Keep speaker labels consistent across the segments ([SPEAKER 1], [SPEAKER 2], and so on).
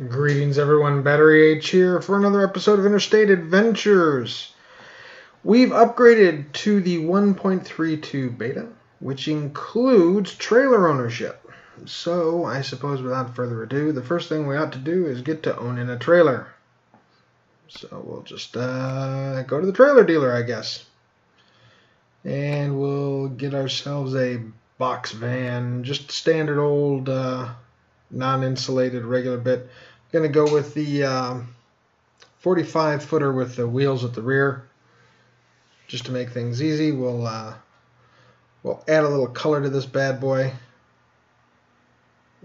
[SPEAKER 1] Greetings everyone, Battery H here for another episode of Interstate Adventures. We've upgraded to the 1.32 beta, which includes trailer ownership. So I suppose without further ado, the first thing we ought to do is get to owning a trailer. So we'll just go to the trailer dealer, I guess. And we'll get ourselves a box van, just standard old non-insulated regular bit. Going to go with the 45 footer with the wheels at the rear, just to make things easy. We'll add a little color to this bad boy.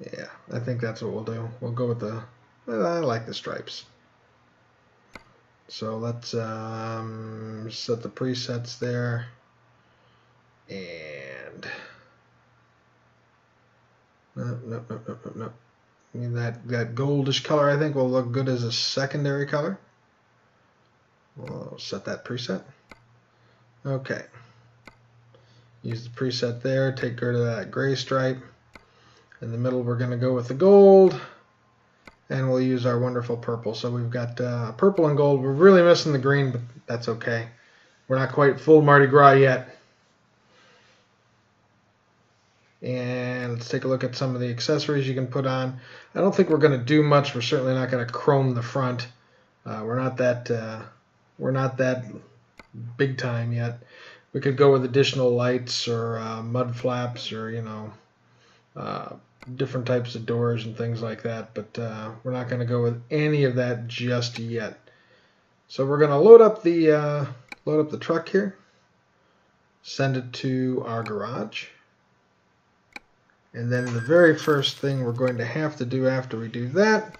[SPEAKER 1] Yeah, I think that's what we'll do. We'll go with the, I like the stripes. So let's set the presets there, and no. I mean, that goldish color I think will look good as a secondary color. We'll set that preset. Okay. Use the preset there, take rid of that gray stripe. In the middle we're going to go with the gold, and we'll use our wonderful purple. So we've got purple and gold. We're really missing the green, but that's okay. We're not quite full Mardi Gras yet. And let's take a look at some of the accessories you can put on. I don't think we're going to do much. We're certainly not going to chrome the front. We're not that big time yet. We could go with additional lights or mud flaps, or different types of doors and things like that. But we're not going to go with any of that just yet. So we're going to load up the truck here. Send it to our garage. And then the very first thing we're going to have to do after we do that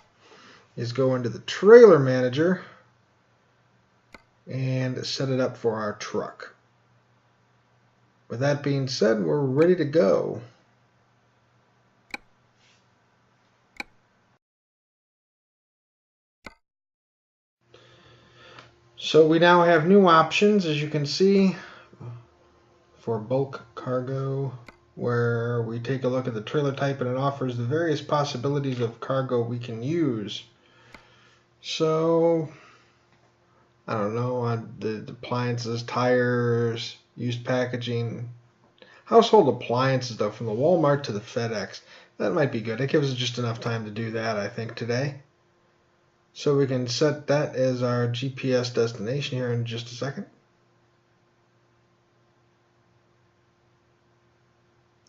[SPEAKER 1] is go into the trailer manager and set it up for our truck. With that being said, we're ready to go. So we now have new options, as you can see, for bulk cargo, where we take a look at the trailer type and it offers the various possibilities of cargo we can use. So, I don't know, the appliances, tires, used packaging, household appliances though, from the Walmart to the FedEx. That might be good. It gives us just enough time to do that, I think, today. So we can set that as our GPS destination here in just a second.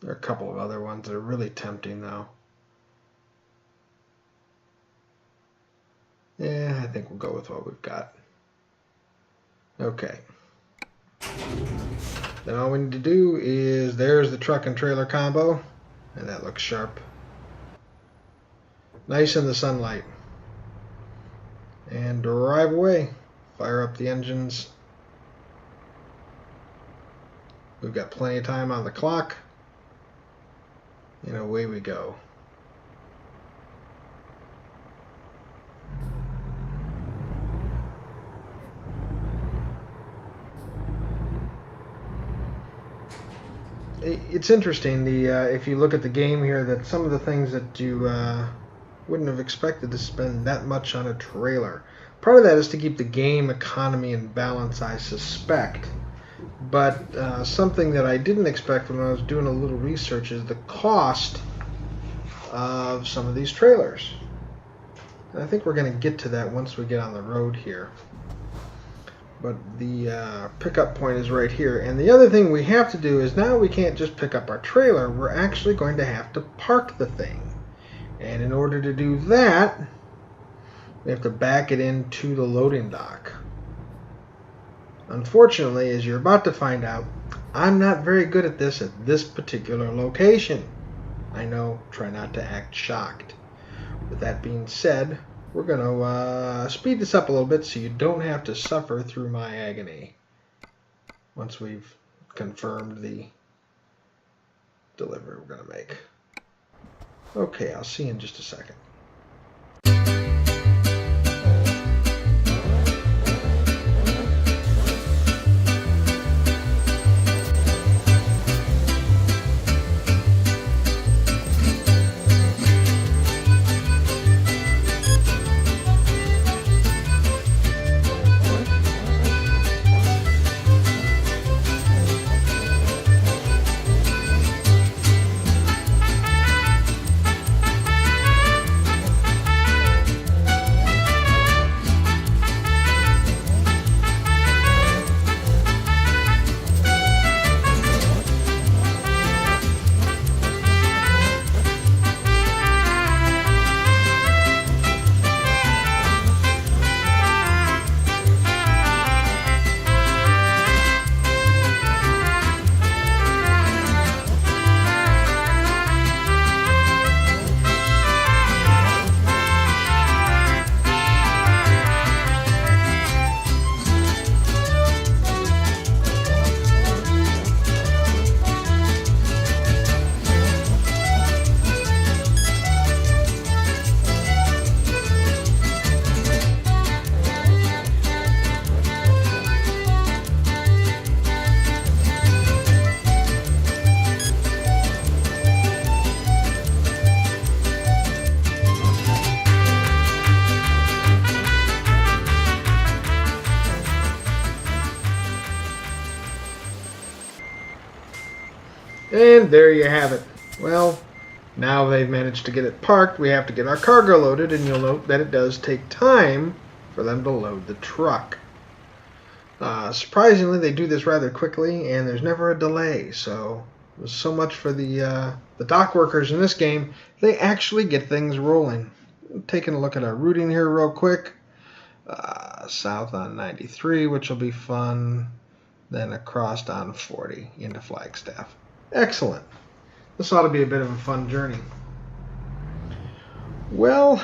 [SPEAKER 1] There are a couple of other ones that are really tempting though. Yeah, I think we'll go with what we've got. Okay. Then all we need to do is, there's the truck and trailer combo, and that looks sharp. Nice in the sunlight. And drive away. Fire up the engines. We've got plenty of time on the clock. And away we go. It's interesting, if you look at the game here, that some of the things that you wouldn't have expected to spend that much on a trailer. Part of that is to keep the game economy in balance, I suspect. But something that I didn't expect when I was doing a little research is the cost of some of these trailers. And I think we're going to get to that once we get on the road here. But the pickup point is right here. And the other thing we have to do is, now we can't just pick up our trailer. We're actually going to have to park the thing. And in order to do that, we have to back it into the loading dock. Unfortunately, as you're about to find out, I'm not very good at this particular location. I know, try not to act shocked. With that being said, we're going to speed this up a little bit so you don't have to suffer through my agony once we've confirmed the delivery we're going to make. Okay, I'll see you in just a second. And there you have it. Well, now they've managed to get it parked. We have to get our cargo loaded, and you'll note that it does take time for them to load the truck. Surprisingly, they do this rather quickly, and there's never a delay. So much for the dock workers in this game. They actually get things rolling. Taking a look at our routing here real quick. South on 93, which will be fun. Then across on 40 into Flagstaff. Excellent. This ought to be a bit of a fun journey. Well,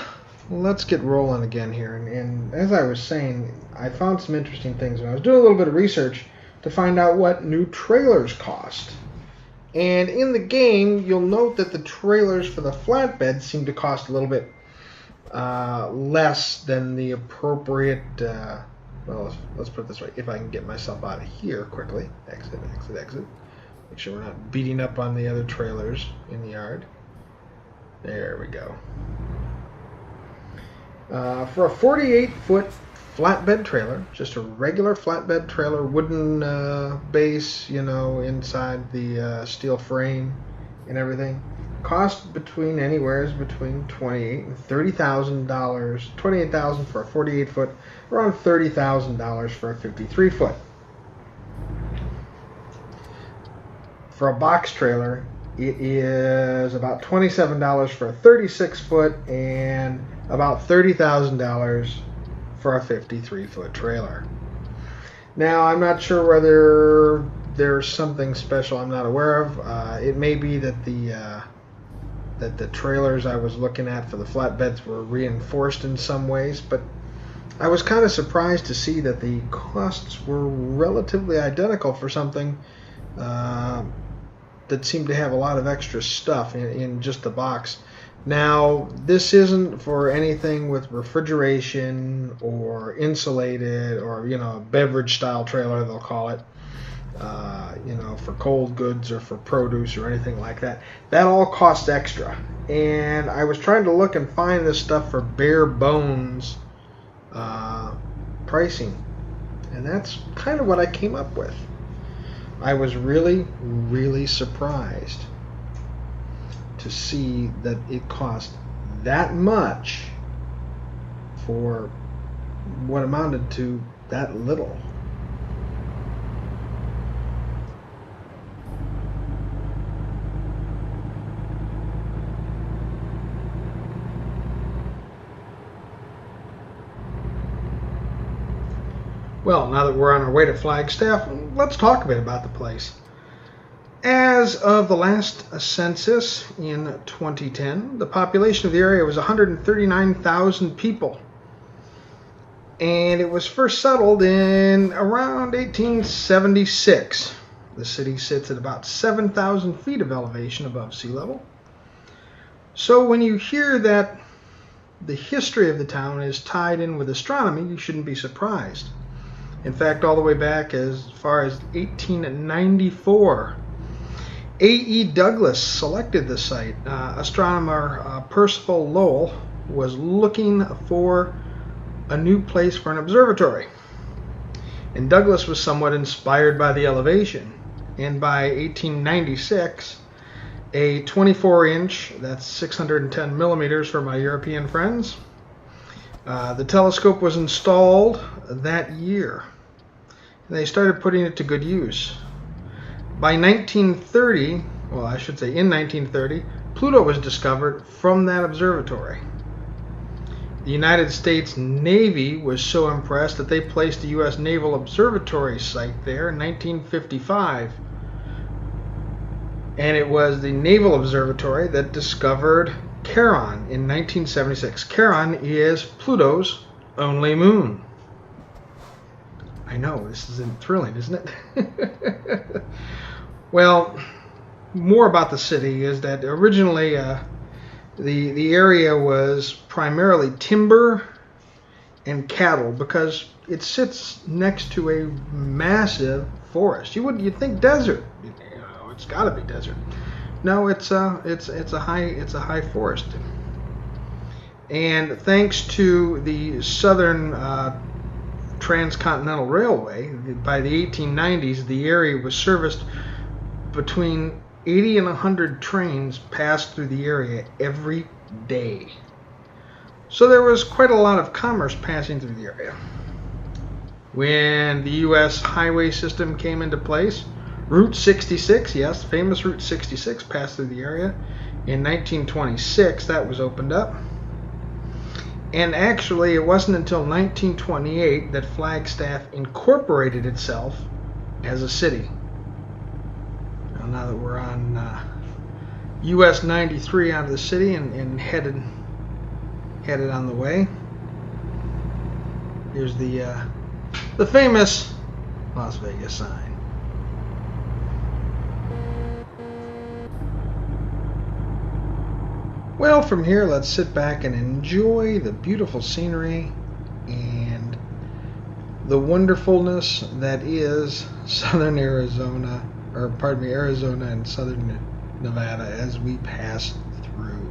[SPEAKER 1] let's get rolling again here. And as I was saying, I found some interesting things. And I was doing a little bit of research to find out what new trailers cost. And in the game, you'll note that the trailers for the flatbed seem to cost a little bit less than the appropriate, well, let's put it this way. If I can get myself out of here quickly. Exit, exit, exit. Make sure we're not beating up on the other trailers in the yard. There we go. For a 48-foot flatbed trailer, just a regular flatbed trailer, wooden base, you know, inside the steel frame and everything, cost anywhere between $28,000 and $30,000. $28,000 for a 48-foot, around $30,000 for a 53-foot. For a box trailer, it is about $27 for a 36-foot and about $30,000 for a 53-foot trailer. Now, I'm not sure whether there's something special I'm not aware of. It may be that the trailers I was looking at for the flatbeds were reinforced in some ways, but I was kind of surprised to see that the costs were relatively identical for something that seemed to have a lot of extra stuff in just the box. Now, this isn't for anything with refrigeration or insulated or, you know, a beverage style trailer, they'll call it, you know, for cold goods or for produce or anything like that. That all costs extra. And I was trying to look and find this stuff for bare bones pricing. And that's kind of what I came up with. I was really, really surprised to see that it cost that much for what amounted to that little. Well, now that we're on our way to Flagstaff, let's talk a bit about the place. As of the last census in 2010, the population of the area was 139,000 people. And it was first settled in around 1876. The city sits at about 7,000 feet of elevation above sea level. So when you hear that the history of the town is tied in with astronomy, you shouldn't be surprised. In fact, all the way back as far as 1894, A.E. Douglas selected the site. Astronomer Percival Lowell was looking for a new place for an observatory. And Douglas was somewhat inspired by the elevation. And by 1896, a 24-inch, that's 610 millimeters for my European friends, the telescope was installed that year. And they started putting it to good use. By 1930, well, I should say in 1930, Pluto was discovered from that observatory. The United States Navy was so impressed that they placed the U.S. Naval Observatory site there in 1955. And it was the Naval Observatory that discovered Charon in 1976. Charon is Pluto's only moon. I know, this is thrilling, isn't it? Well, more about the city is that originally the area was primarily timber and cattle because it sits next to a massive forest. You'd think desert. You know, it's got to be desert. No, it's a high forest. And thanks to the Southern Transcontinental Railway, by the 1890s, the area was serviced between 80 and 100 trains passed through the area every day. So there was quite a lot of commerce passing through the area. When the U.S. highway system came into place, Route 66, yes, famous Route 66, passed through the area. In 1926, that was opened up. And actually, it wasn't until 1928 that Flagstaff incorporated itself as a city. Now that we're on US 93 out of the city and headed on the way. Here's the famous Las Vegas sign. Well, from here, let's sit back and enjoy the beautiful scenery and the wonderfulness that is southern Arizona, Arizona and southern Nevada as we pass through.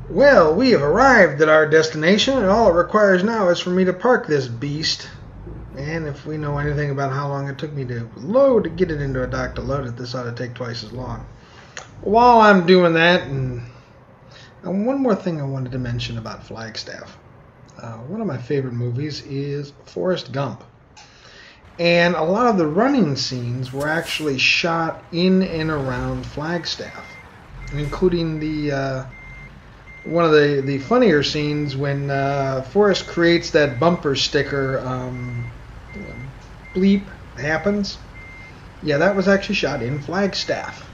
[SPEAKER 1] Well, we have arrived at our destination, and all it requires now is for me to park this beast. And if we know anything about how long it took me to get it into a dock to load it, this ought to take twice as long. While I'm doing that, and one more thing I wanted to mention about Flagstaff. One of my favorite movies is Forrest Gump. And a lot of the running scenes were actually shot in and around Flagstaff, including one of the funnier scenes when Forrest creates that bumper sticker, bleep happens. Yeah, that was actually shot in Flagstaff.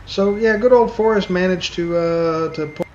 [SPEAKER 1] So yeah, good old Forrest managed to pull